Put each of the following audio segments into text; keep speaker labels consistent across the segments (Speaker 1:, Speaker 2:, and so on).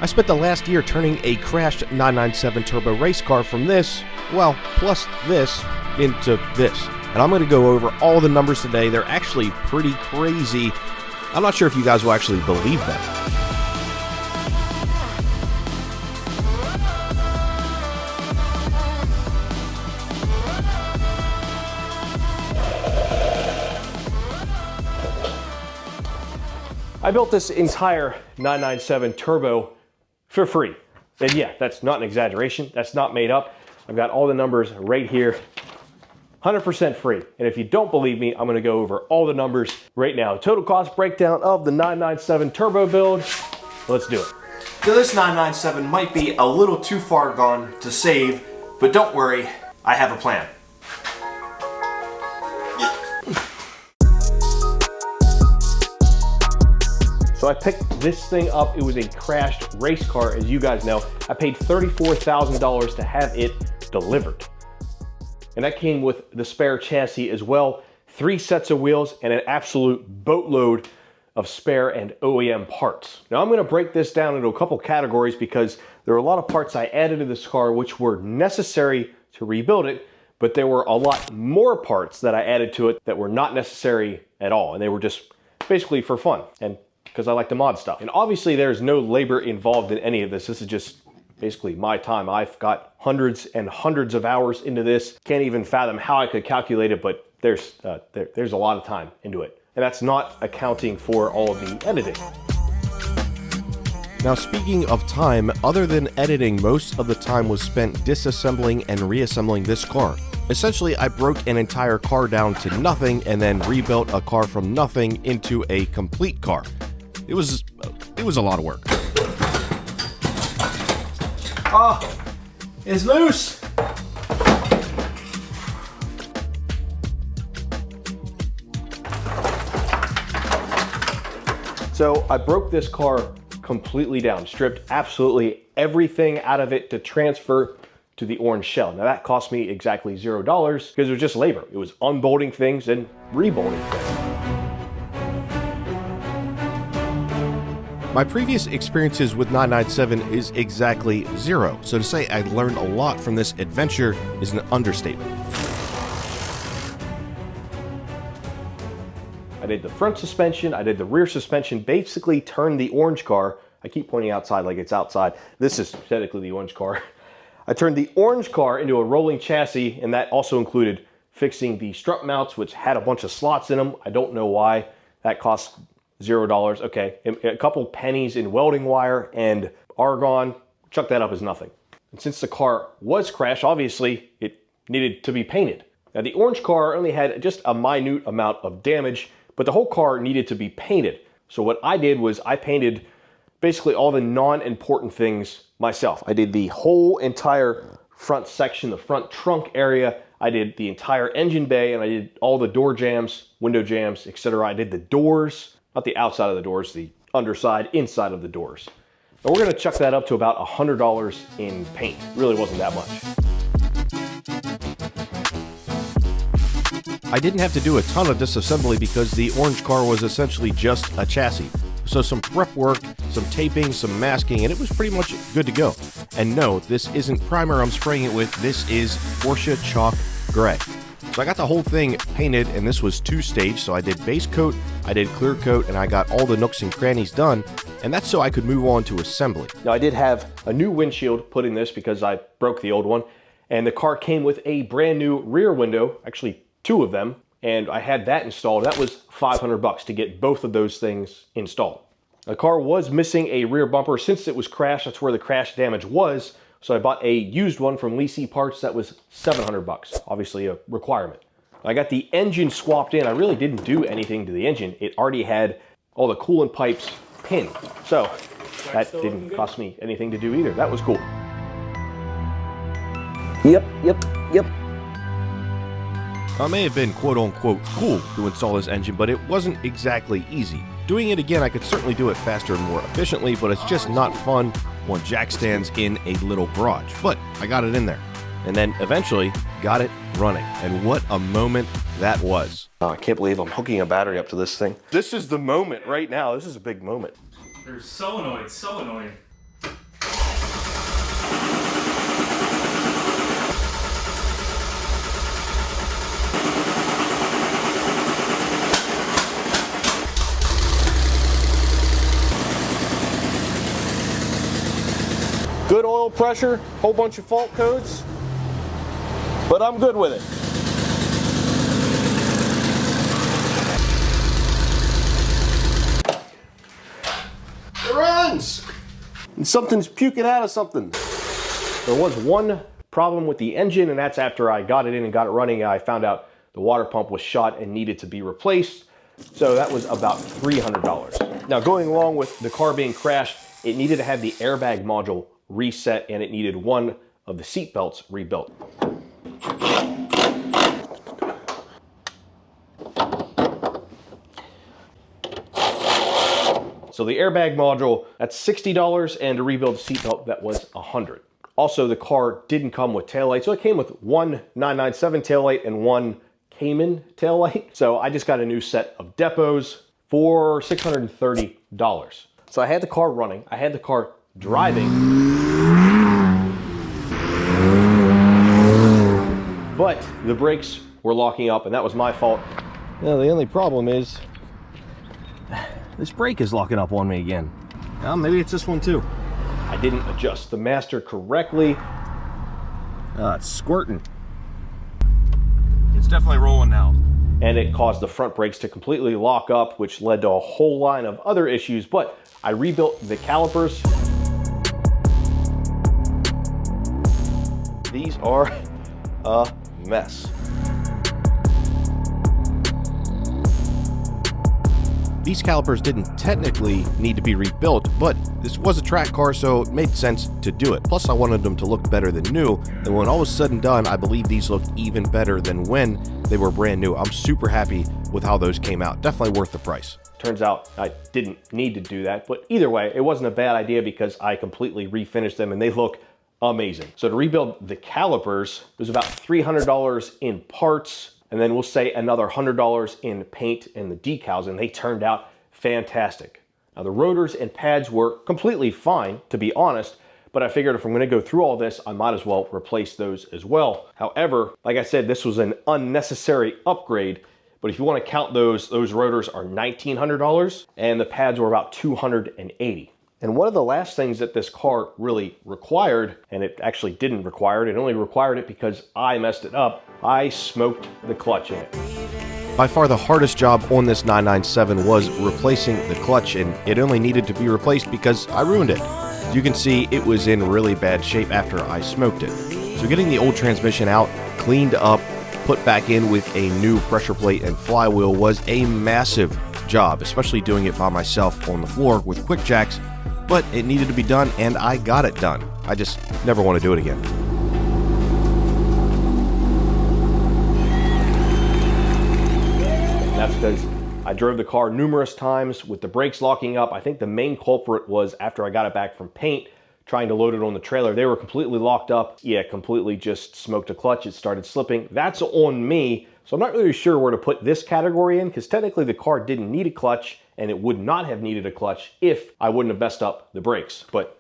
Speaker 1: I spent the last year turning a crashed 997 turbo race car from this, well, plus this, into this. And I'm going to go over all the numbers today. They're actually pretty crazy. I'm not sure if you guys will actually believe them. I built this entire 997 turbo for free. And yeah, that's not an exaggeration. That's not made up. I've got all the numbers right here. 100% free. And if you don't believe me, I'm gonna go over all the numbers right now. Total cost breakdown of the 997 turbo build. Let's do it.
Speaker 2: So this 997 might be a little too far gone to save, but don't worry, I have a plan.
Speaker 1: So I picked this thing up. It was a crashed race car, as you guys know. I paid $34,000 to have it delivered. And that came with the spare chassis as well, 3 sets of wheels, and an absolute boatload of spare and OEM parts. Now I'm gonna break this down into a couple categories because there are a lot of parts I added to this car which were necessary to rebuild it, but there were a lot more parts that I added to it that were not necessary at all, and they were just basically for fun. And because I like to mod stuff. And obviously there's no labor involved in any of this. This is just basically my time. I've got hundreds and hundreds of hours into this. Can't even fathom how I could calculate it, but there's a lot of time into it. And that's not accounting for all of the editing. Now speaking of time, other than editing, most of the time was spent disassembling and reassembling this car. Essentially, I broke an entire car down to nothing and then rebuilt a car from nothing into a complete car. It was a lot of work.
Speaker 2: Oh, it's loose.
Speaker 1: So I broke this car completely down, stripped absolutely everything out of it to transfer to the orange shell. Now that cost me exactly $0 because it was just labor. It was unbolting things and rebolting things. My previous experiences with 997 is exactly 0, so to say I learned a lot from this adventure is an understatement. I did the front suspension, I did the rear suspension, basically turned the orange car, I keep pointing outside like it's outside, this is technically the orange car. I turned the orange car into a rolling chassis, and that also included fixing the strut mounts, which had a bunch of slots in them. I don't know why. That cost $0. Okay, a couple pennies in welding wire and argon, chuck that up as nothing. And since the car was crashed, obviously it needed to be painted. Now the orange car only had just a minute amount of damage, but the whole car needed to be painted. So what I did was I painted basically all the non-important things myself. I did the whole entire front section, the front trunk area. I did the entire engine bay, and I did all the door jambs, window jambs, etc. I did the doors. Not the outside of the doors, the underside, inside of the doors. And we're gonna chuck that up to about $100 in paint. It really wasn't that much. I didn't have to do a ton of disassembly because the orange car was essentially just a chassis. So some prep work, some taping, some masking, and it was pretty much good to go. And no, this isn't primer I'm spraying it with, this is Porsche Chalk Gray. So I got the whole thing painted, and this was 2-stage, so I did base coat, I did clear coat, and I got all the nooks and crannies done, and that's so I could move on to assembly. Now I did have a new windshield put in this because I broke the old one, and the car came with a brand new rear window, actually 2 of them, and I had that installed. That was $500 to get both of those things installed. The car was missing a rear bumper. Since it was crashed, that's where the crash damage was. So I bought a used one from Leasey Parts that was $700, obviously a requirement. I got the engine swapped in. I really didn't do anything to the engine. It already had all the coolant pipes pinned. So that didn't cost me anything to do either. That was cool. Yep. I may have been quote-unquote cool to install this engine, but it wasn't exactly easy. Doing it again, I could certainly do it faster and more efficiently, but it's just not fun on jack stands in a little garage. But I got it in there, and then eventually got it running. And what a moment that was. Oh, I can't believe I'm hooking a battery up to this thing. This is the moment right now. This is a big moment.
Speaker 3: They're so annoying, so annoying.
Speaker 2: Good oil pressure, whole bunch of fault codes, but I'm good with it. It runs! And something's puking out of something. There was one problem with the engine, and that's after I got it in and got it running, I found out the water pump was shot and needed to be replaced. So that was about $300. Now, going along with the car being crashed, it needed to have the airbag module reset, and it needed one of the seat belts rebuilt. So the airbag module, that's $60, and to rebuild the seat belt, that was $100. Also, the car didn't come with taillight, so it came with one 997 taillight and one Cayman taillight. So I just got a new set of depots for $630. So I had the car running, I had the car driving, but the brakes were locking up, and that was my fault. Now, the only problem is this brake is locking up on me again. Well, maybe it's this one too. I didn't adjust the master correctly. It's squirting. It's definitely rolling now. And it caused the front brakes to completely lock up, which led to a whole line of other issues, but I rebuilt the calipers. These are a mess.
Speaker 1: These calipers didn't technically need to be rebuilt, but this was a track car, so it made sense to do it. Plus, I wanted them to look better than new, and when all was said and done, I believe these looked even better than when they were brand new. I'm super happy with how those came out. Definitely worth the price.
Speaker 2: Turns out I didn't need to do that, but either way, it wasn't a bad idea because I completely refinished them and they look amazing. So to rebuild the calipers, there's about $300 in parts, and then we'll say another $100 in paint and the decals, and they turned out fantastic. Now, the rotors and pads were completely fine, to be honest, but I figured if I'm gonna go through all this, I might as well replace those as well. However, like I said, this was an unnecessary upgrade, but if you wanna count those rotors are $1,900, and the pads were about $280. And one of the last things that this car really required, and it actually didn't require it only required it because I messed it up, I smoked the clutch in it.
Speaker 1: By far the hardest job on this 997 was replacing the clutch, and it only needed to be replaced because I ruined it. As you can see, it was in really bad shape after I smoked it. So getting the old transmission out, cleaned up, put back in with a new pressure plate and flywheel was a massive job, especially doing it by myself on the floor with quick jacks, but it needed to be done and I got it done. I just never want to do it again.
Speaker 2: That's because I drove the car numerous times with the brakes locking up. I think the main culprit was after I got it back from paint, trying to load it on the trailer. They were completely locked up. Yeah, completely just smoked a clutch. It started slipping. That's on me. So I'm not really sure where to put this category in because technically the car didn't need a clutch and it would not have needed a clutch if I wouldn't have messed up the brakes. But,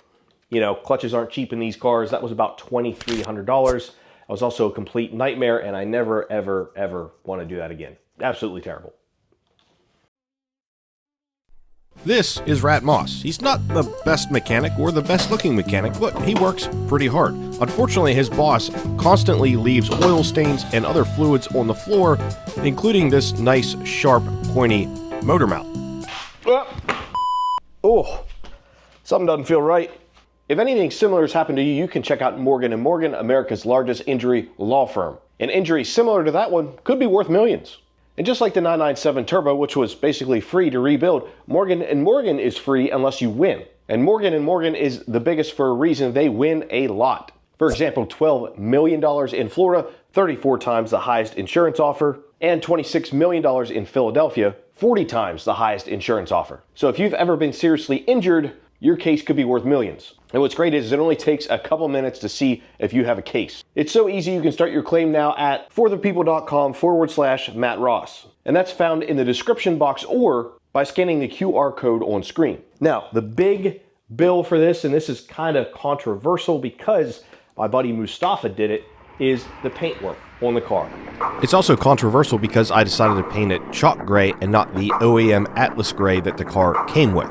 Speaker 2: you know, clutches aren't cheap in these cars. That was about $2,300. That was also a complete nightmare and I never, ever, ever want to do that again. Absolutely terrible.
Speaker 1: This is Rat Moss. He's not the best mechanic or the best looking mechanic, but he works pretty hard. Unfortunately, his boss constantly leaves oil stains and other fluids on the floor, including this nice, sharp, pointy motor mount.
Speaker 2: Oh, something doesn't feel right. If anything similar has happened to you, you can check out Morgan & Morgan, America's largest injury law firm. An injury similar to that one could be worth millions. And just like the 997 Turbo, which was basically free to rebuild, Morgan & Morgan is free unless you win. And Morgan & Morgan is the biggest for a reason. They win a lot. For example, $12 million in Florida, 34 times the highest insurance offer, and $26 million in Philadelphia, 40 times the highest insurance offer. So if you've ever been seriously injured, your case could be worth millions. And what's great is it only takes a couple minutes to see if you have a case. It's so easy you can start your claim now at forthepeople.com/Matt Ross. And that's found in the description box or by scanning the QR code on screen. Now, the big bill for this, and this is kind of controversial because my buddy Mustafa did it, is the paintwork on the car.
Speaker 1: It's also controversial because I decided to paint it chalk gray and not the OEM Atlas gray that the car came with.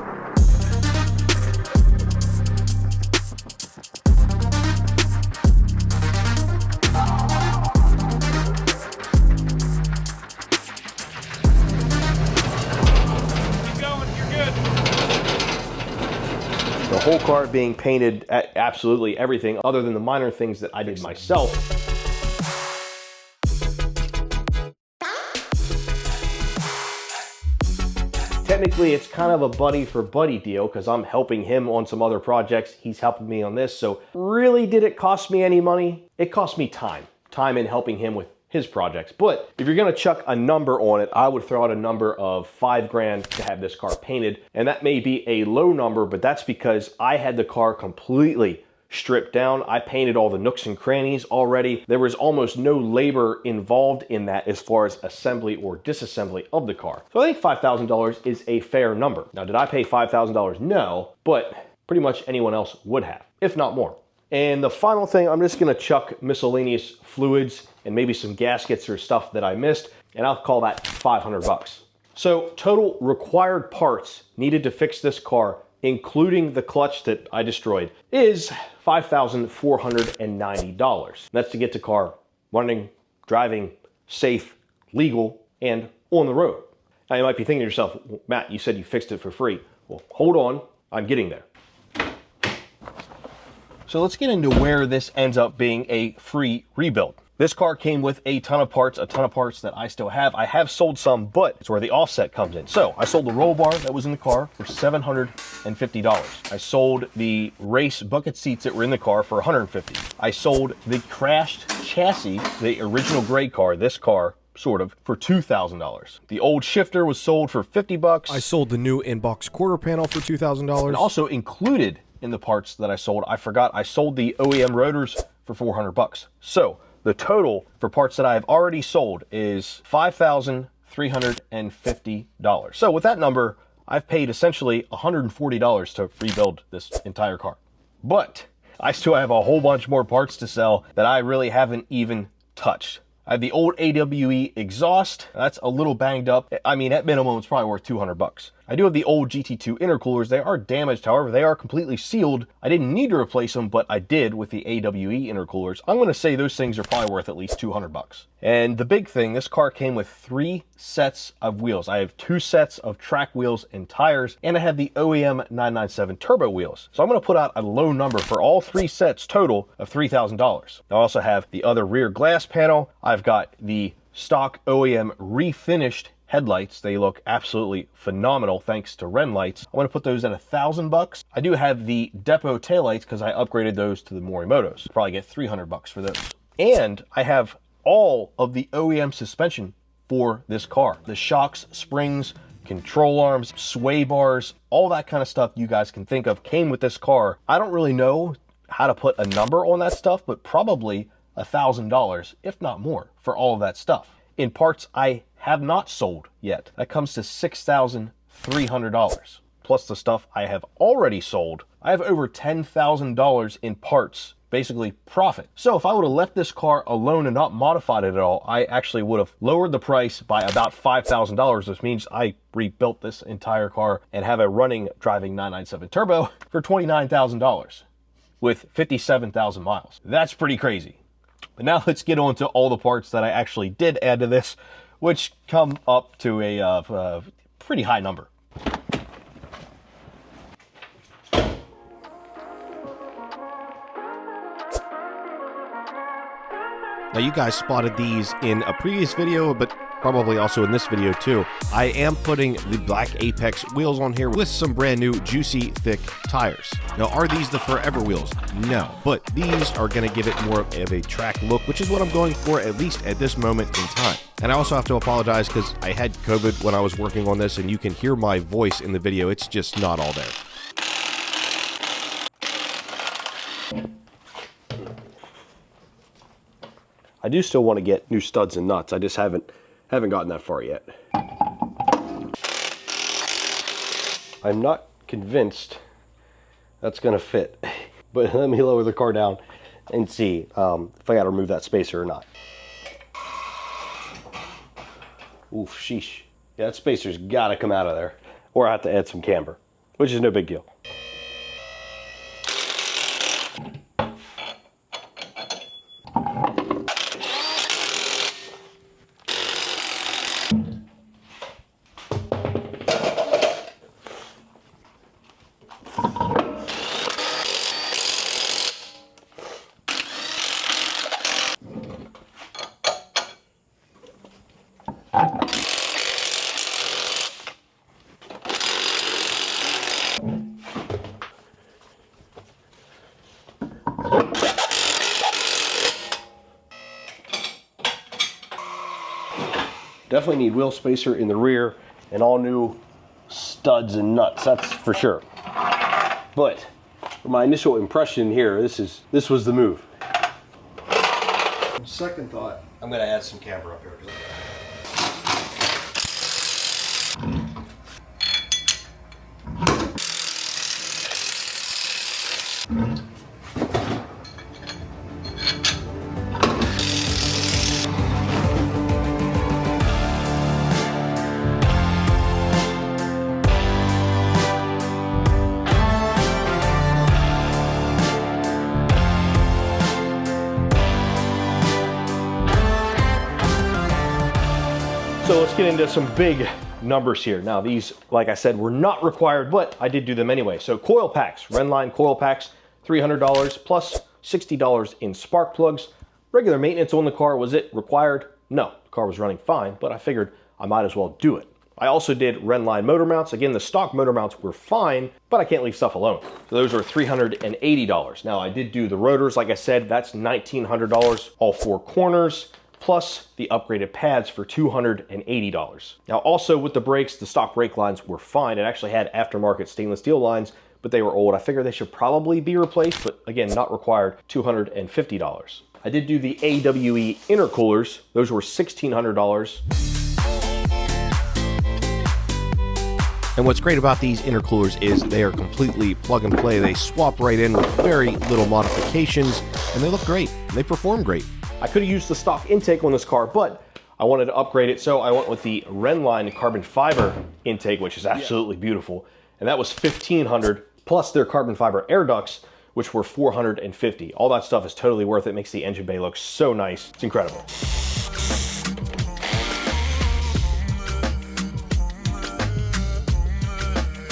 Speaker 2: car being painted at absolutely everything other than the minor things that I did myself. Technically, it's kind of a buddy for buddy deal because I'm helping him on some other projects. He's helping me on this. So really, did it cost me any money? It cost me time in helping him with his projects. But if you're gonna chuck a number on it, I would throw out a number of $5 grand to have this car painted. And that may be a low number, but that's because I had the car completely stripped down. I painted all the nooks and crannies already. There was almost no labor involved in that as far as assembly or disassembly of the car. So I think $5,000 is a fair number. Now, did I pay $5,000? No, but pretty much anyone else would have, if not more. And the final thing, I'm just gonna chuck miscellaneous fluids and maybe some gaskets or stuff that I missed, and I'll call that 500 bucks. So total required parts needed to fix this car, including the clutch that I destroyed, is $5,490. That's to get the car running, driving, safe, legal, and on the road. Now you might be thinking to yourself, Matt, you said you fixed it for free. Well, hold on, I'm getting there. So let's get into where this ends up being a free rebuild. This car came with a ton of parts that I still have. I have sold some, but it's where the offset comes in. So I sold the roll bar that was in the car for $750. I sold the race bucket seats that were in the car for $150. I sold the crashed chassis, the original gray car, this car, sort of, for $2,000. The old shifter was sold for 50 bucks.
Speaker 1: I sold the new in-box quarter panel for $2,000.
Speaker 2: And also included in the parts that I sold, I forgot, I sold the OEM rotors for 400 bucks. So the total for parts that I have already sold is $5,350. So with that number, I've paid essentially $140 to rebuild this entire car. But I still have a whole bunch more parts to sell that I really haven't even touched. I have the old AWE exhaust. That's a little banged up. I mean, at minimum, it's probably worth 200 bucks. I do have the old GT2 intercoolers. They are damaged, however, they are completely sealed. I didn't need to replace them, but I did with the AWE intercoolers. I'm gonna say those things are probably worth at least 200 bucks. And the big thing, this car came with 3 sets of wheels. I have 2 sets of track wheels and tires, and I have the OEM 997 turbo wheels. So I'm gonna put out a low number for all 3 sets total of $3,000. I also have the other rear glass panel. I've got the stock OEM refinished headlights. They look absolutely phenomenal thanks to Rennlights. I want to put those at $1,000. I do have the depot taillights because I upgraded those to the Morimotos. Probably get 300 bucks for those. And I have all of the OEM suspension for this car. The shocks, springs, control arms, sway bars, all that kind of stuff you guys can think of came with this car. I don't really know how to put a number on that stuff, but probably $1,000, if not more, for all of that stuff. In parts I have not sold yet. That comes to $6,300. Plus the stuff I have already sold. I have over $10,000 in parts, basically profit. So if I would have left this car alone and not modified it at all, I actually would have lowered the price by about $5,000, which means I rebuilt this entire car and have a running driving 997 turbo for $29,000 with 57,000 miles. That's pretty crazy. But now let's get on to all the parts that I actually did add to this, which come up to a pretty high number.
Speaker 1: Now you guys spotted these in a previous video, but probably also in this video too. I am putting the black Apex wheels on here with some brand new juicy thick tires. Now are these the forever wheels? No, but these are going to give it more of a track look, which is what I'm going for at least at this moment in time. And I also have to apologize because I had COVID when I was working on this, and you can hear my voice in the video. It's just not all there.
Speaker 2: I do still want to get new studs and nuts. I just haven't gotten that far yet. I'm not convinced that's gonna fit, but let me lower the car down and see if I gotta remove that spacer or not. Oof, sheesh. Yeah, that spacer's gotta come out of there, or I have to add some camber, which is no big deal. Definitely need wheel spacer in the rear and all new studs and nuts, that's for sure. But my initial impression here, this was the move.
Speaker 1: Second thought, I'm going to add some camber up here.
Speaker 2: So let's get into some big numbers here. Now these, like I said, were not required, but I did do them anyway. So coil packs, Rennline coil packs, $300 plus $60 in spark plugs. Regular maintenance on the car, was it required? No, the car was running fine, but I figured I might as well do it. I also did Rennline motor mounts. Again, the stock motor mounts were fine, but I can't leave stuff alone. So those are $380. Now I did do the rotors, like I said, that's $1,900, all four corners, plus the upgraded pads for $280. Now also with the brakes, the stock brake lines were fine. It actually had aftermarket stainless steel lines, but they were old. I figured they should probably be replaced, but again, not required, $250. I did do the AWE intercoolers. Those were $1,600.
Speaker 1: And what's great about these intercoolers is they are completely plug and play. They swap right in with very little modifications, and they look great. They perform great.
Speaker 2: I could have used the stock intake on this car, but I wanted to upgrade it, so I went with the Rennline carbon fiber intake, which is absolutely beautiful. And that was $1,500, plus their carbon fiber air ducts, which were $450. All that stuff is totally worth it. Makes the engine bay look so nice. It's incredible.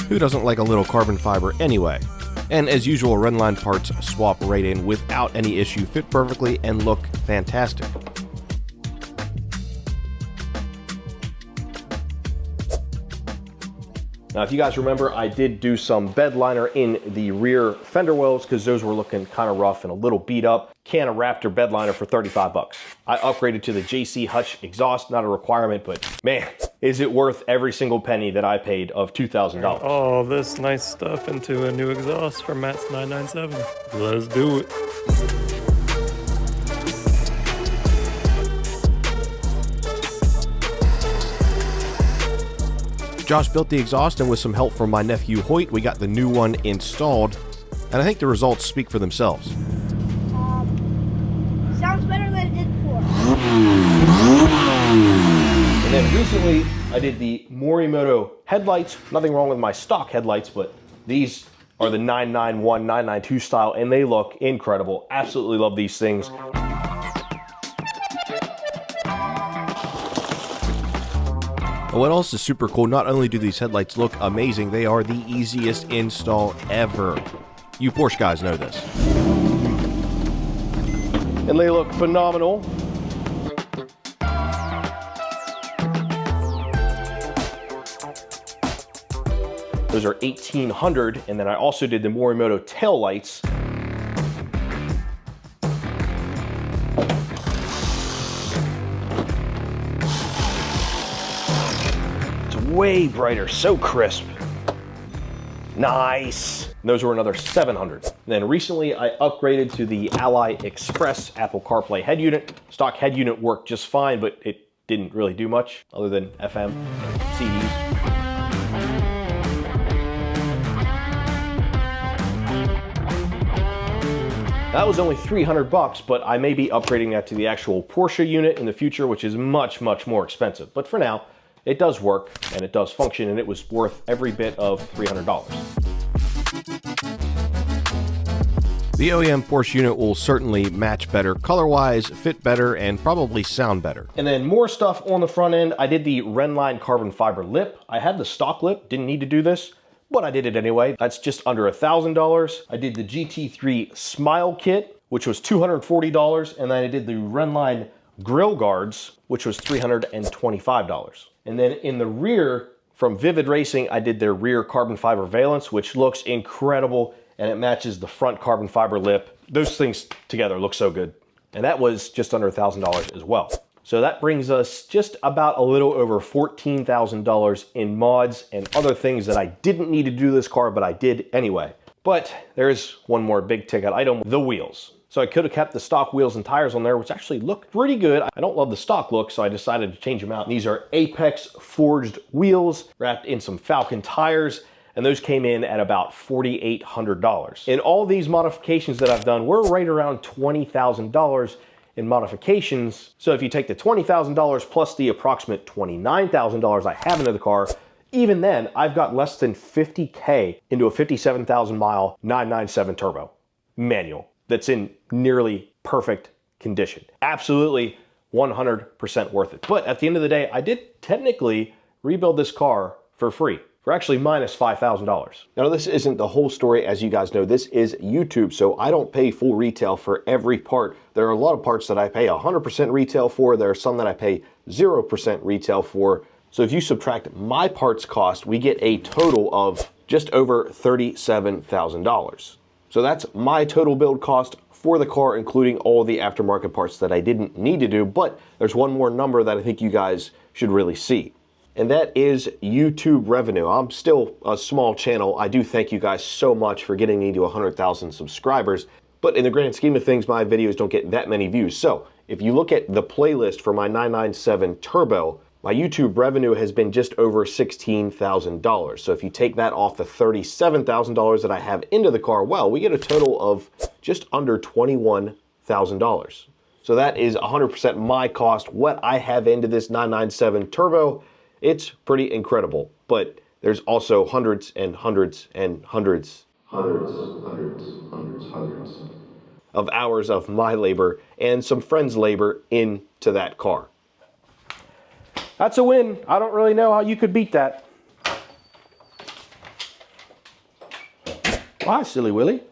Speaker 1: Who doesn't like a little carbon fiber anyway? And as usual, Rennline parts swap right in without any issue, fit perfectly, and look fantastic.
Speaker 2: Now, if you guys remember, I did do some bed liner in the rear fender wells because those were looking kind of rough and a little beat up. Can of Raptor bed liner for 35 bucks. I upgraded to the JC Hutch exhaust, not a requirement, but man, is it worth every single penny that I paid of $2,000.
Speaker 3: All this nice stuff into a new exhaust from Matt's 997. Let's do it.
Speaker 1: Josh built the exhaust, and with some help from my nephew Hoyt, we got the new one installed, and I think the results speak for themselves.
Speaker 4: Sounds better than it did before.
Speaker 2: And then recently, I did the Morimoto headlights. Nothing wrong with my stock headlights, but these are the 991, 992 style, and they look incredible. Absolutely love these things.
Speaker 1: And what else is super cool, not only do these headlights look amazing, they are the easiest install ever. You Porsche guys know this.
Speaker 2: And they look phenomenal. Those are $1,800, and then I also did the Morimoto tail lights. It's way brighter, so crisp. Nice. And those were another $700. And then recently I upgraded to the Ally Express Apple CarPlay head unit. Stock head unit worked just fine, but it didn't really do much other than FM and CDs. That was only 300 bucks, but I may be upgrading that to the actual Porsche unit in the future, which is much, much more expensive. But for now, it does work and it does function, and it was worth every bit of $300.
Speaker 1: The OEM Porsche unit will certainly match better color-wise, fit better, and probably sound better.
Speaker 2: And then more stuff on the front end. I did the Rennline carbon fiber lip. I had the stock lip, didn't need to do this, but I did it anyway. That's just under $1,000. I did the GT3 Smile Kit, which was $240, and then I did the Rennline grill guards, which was $325. And then in the rear, from Vivid Racing, I did their rear carbon fiber valance, which looks incredible, and it matches the front carbon fiber lip. Those things together look so good. And that was just under $1,000 as well. So that brings us just about a little over $14,000 in mods and other things that I didn't need to do this car, but I did anyway. But there's one more big ticket item, the wheels. So I could have kept the stock wheels and tires on there, which actually look pretty good. I don't love the stock look, so I decided to change them out. These are Apex forged wheels wrapped in some Falcon tires, and those came in at about $4,800. In all these modifications that I've done, we're right around $20,000 in modifications. So if you take the $20,000 plus the approximate $29,000 I have into the car, even then, I've got less than 50K into a 57,000 mile 997 turbo manual that's in nearly perfect condition. Absolutely 100% worth it. But at the end of the day, I did technically rebuild this car for free, for actually minus $5,000. Now, this isn't the whole story. As you guys know, this is YouTube, so I don't pay full retail for every part. There are a lot of parts that I pay 100% retail for. There are some that I pay 0% retail for. So if you subtract my parts cost, we get a total of just over $37,000. So that's my total build cost for the car, including all the aftermarket parts that I didn't need to do. But there's one more number that I think you guys should really see, and that is YouTube revenue. I'm still a small channel. I do thank you guys so much for getting me to 100,000 subscribers, but in the grand scheme of things, my videos don't get that many views. So if you look at the playlist for my 997 Turbo, my YouTube revenue has been just over $16,000. So if you take that off the $37,000 that I have into the car, well, we get a total of just under $21,000. So that is 100% my cost, what I have into this 997 Turbo. It's pretty incredible, but there's also hundreds and hundreds and hundreds of hours of my labor and some friends' labor into that car. That's a win. I don't really know how you could beat that. Bye, Silly Willy.